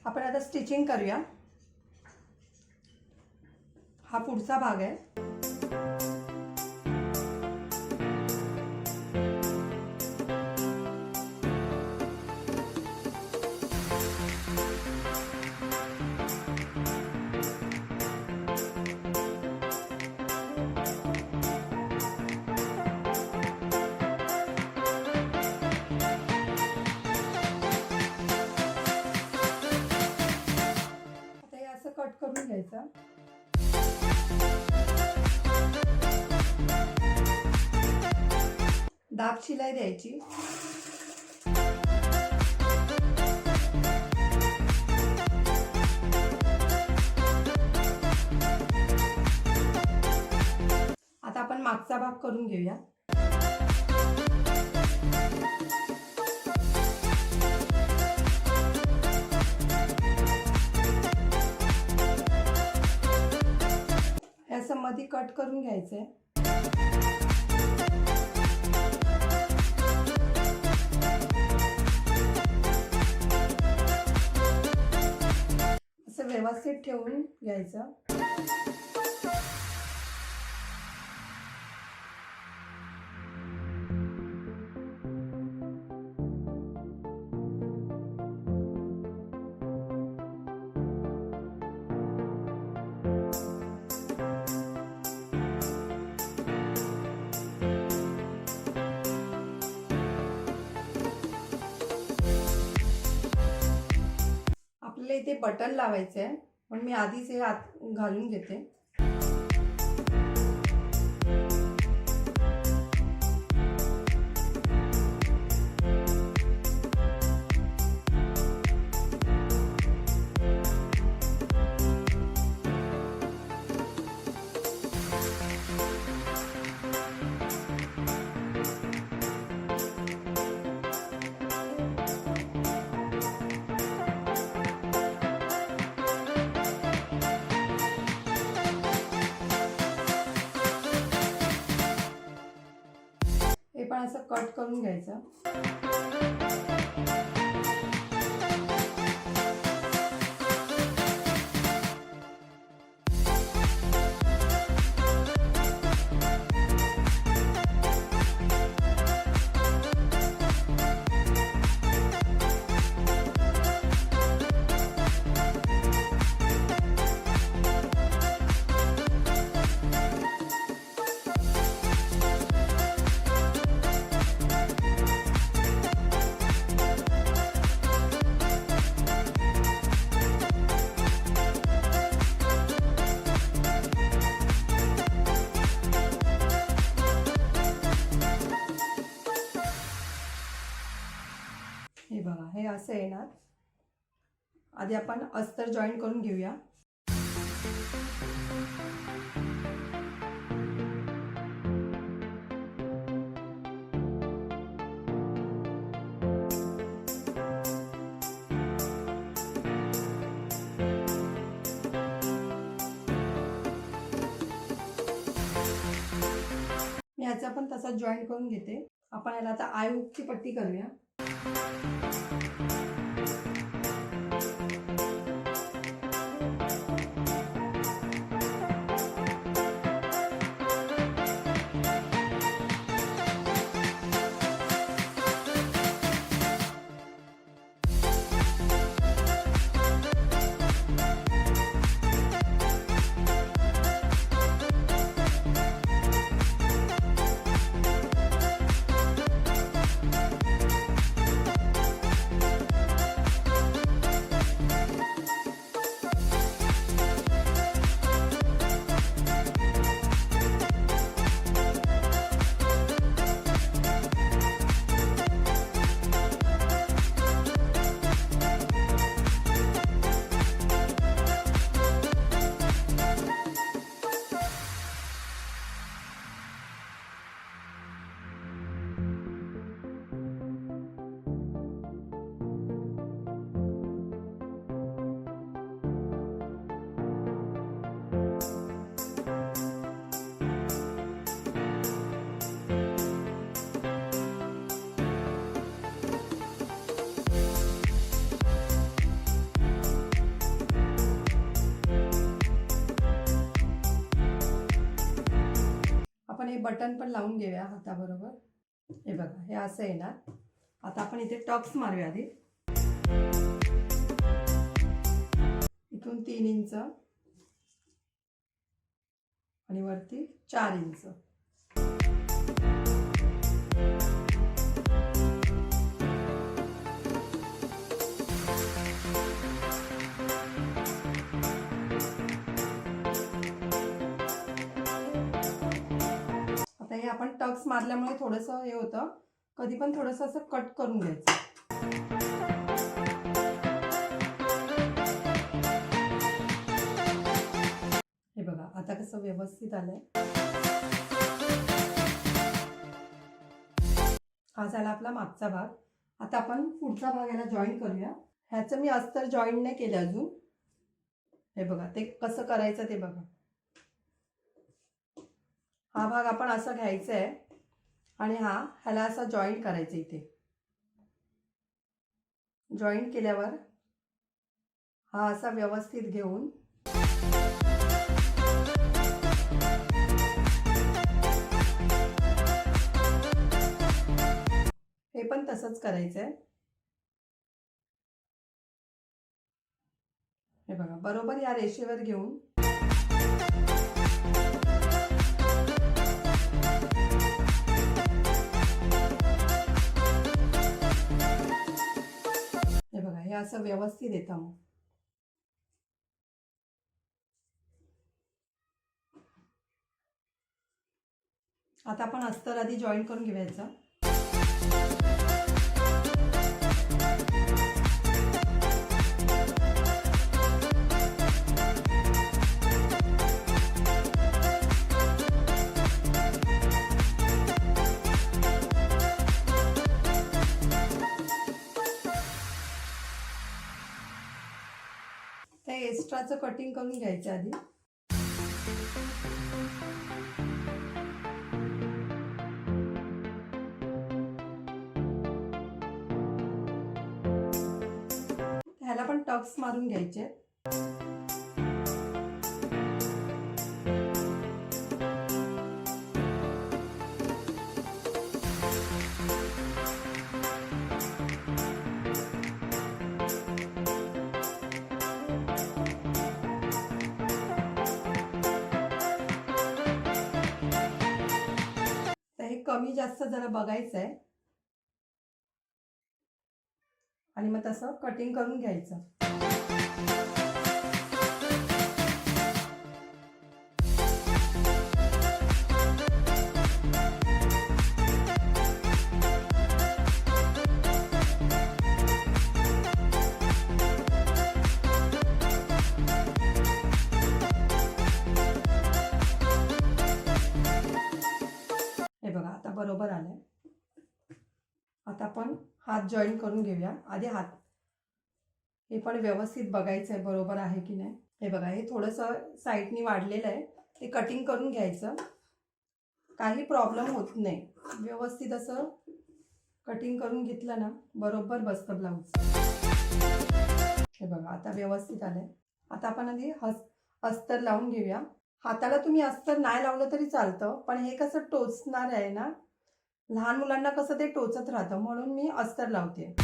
आपण आता स्टिचिंग करूया। हा पुढचा भाग आहे। कट करून घ्यायचा। दाब शिलाई द्यायची। आता आपण मागचा भाग करून घेऊया। असं मध्ये कट करून घ्यायचंय। असं व्यवस्थित ठेवून घ्यायचं। आपल्याला इथे बटन लावायचे आहे, पण मी आधीच हे आत घालून घेते। हे पण असं कट करून घ्यायचं। हे बघा, हे असं येणार। आधी आपण अस्तर जॉईन करून घेऊया। मी याचा पण तसा जॉईन करून घेते। आपण याला आता आय हुकची पट्टी करूया। आपण हे बटन पण लावून घेऊया हाताबरोबर. हे बघा हे असं येणार. आता आपण इथे टक्स मारूया आधी. इथून 3 इंच आणि वरती 4 इंच. आता हे आपण टक्स मारल्यामुळे थोडंसं हे होतं, कधी पण थोडंसं असं कट करून घ्यायचं. हे बघा आता कसं व्यवस्थित आलंय. हा झाला आपला मागचा भाग. आता आपण पुढचा भाग याला जॉईन करूया. ह्याचं मी अस्तर जॉईन नाही केलं अजून. हे बघा ते कसं करायचं ते बघा. हा भाग आपण असं घ्यायचा आहे आणि ह्याला असं जॉईन करायचं. इथे जॉईन केल्यावर हा असा व्यवस्थित घेऊन हे पण तसंच करायचंय. हे बघा बरोबर या रेषेवर घेऊन हे बघा हे असं व्यवस्थित येतं. मग आता आपण अस्तर आधी जॉईन करून घ्यायचं. ते एक्स्ट्राचं कटिंग करून घ्यायचं आधी. ह्याला पण टक्स मारून घ्यायचे. हे कमी जास्त जरा बघायचं आहे आणि मग तसं कटिंग करून घ्यायचं. हे बघा आता बरोबर आलंय. आता आपण हात जॉईन करून घेऊया. आधी हात हे पण व्यवस्थित बघायचं आहे बरोबर आहे की नाही. हे बघा हे थोडंसं साईडनी वाढलेलं आहे, ते कटिंग करून घ्यायचं. काही प्रॉब्लेम होत नाही. व्यवस्थित असं कटिंग करून घेतलं ना बरोबर बसतं ब्लाऊज. हे बघा आता व्यवस्थित आलंय. आता आपण आधी अस्तर लावून घेऊया. हाताला तुम्ही अस्तर नाही लावलं तरी चालतं, पण हे कसं टोचणार आहे ना, लहान मुलांना कसं ते टोचत राहतं, म्हणून मी अस्तर लावते.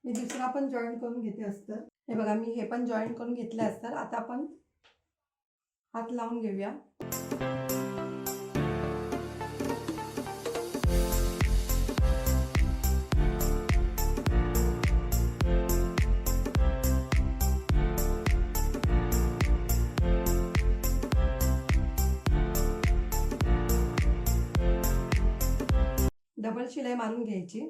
मी दुसरा पण जॉईन करून घेते अस्तर. हे बघा मी हे पण जॉईन करून घेतलं अस्तर. आता आपण हात लावून घेऊया. डबल शिलाई मारून घ्यायची.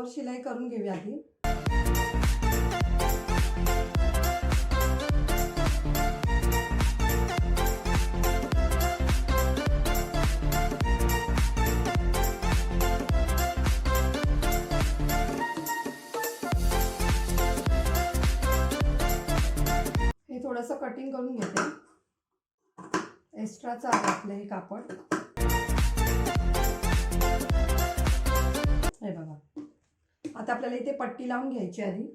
वर शिलाई करून घेऊया आधी. हे थोडंसं कटिंग करून घेते. एक्स्ट्राचं आहे आपलं हे कापड. हे बघा, आता आपल्याला इथे पट्टी लावून घ्यायची आधी.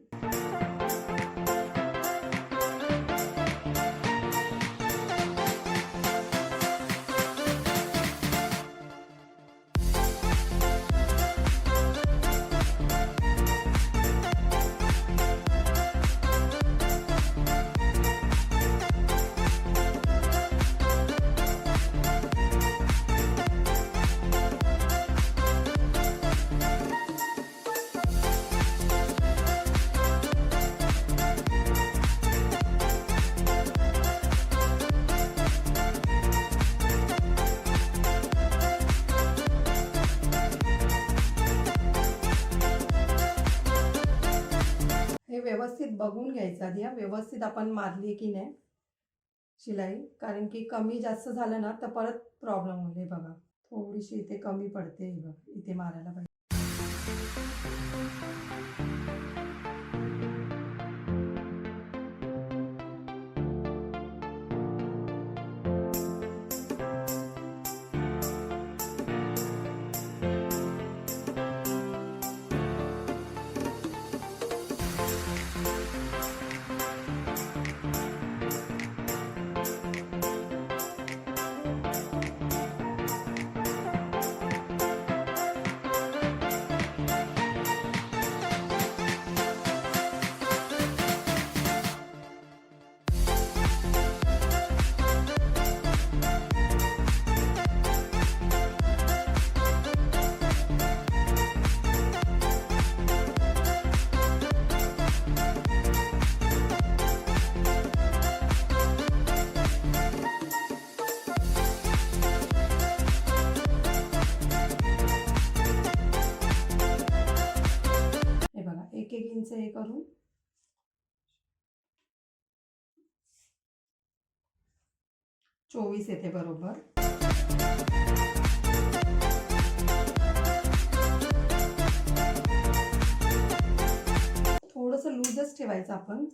व्यवस्थित बघून घ्यायचं आधी. व्यवस्थित आपण मारली की नाही शिलाई, कारण की कमी जास्त झालं ना तर परत प्रॉब्लेम होईल. बघा, थोडीशी इथे कमी पडते. बघा, इथे मारायला पाहिजे. एक इंच हे करून चोवीस येते बरोबर. थोडंसं लूजच ठेवायचं आपण.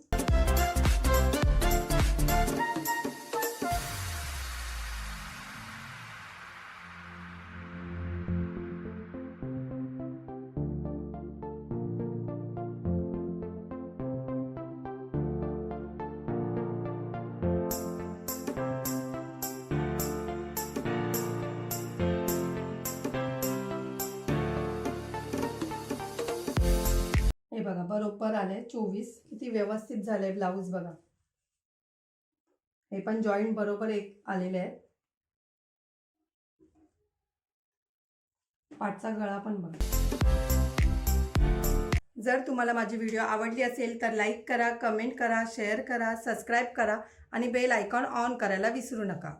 हे बघा, बरोबर आले 24. किती व्यवस्थित झालंय ब्लाऊज. बघा, हे पण जॉईंट बरोबर एक आलेले आहेत. पाठचा गळा पण बघा. जर तुम्हाला माझी व्हिडिओ आवडली असेल तर लाईक करा, कमेंट करा, शेअर करा, सबस्क्राईब करा आणि बेल आयकॉन ऑन करायला विसरू नका.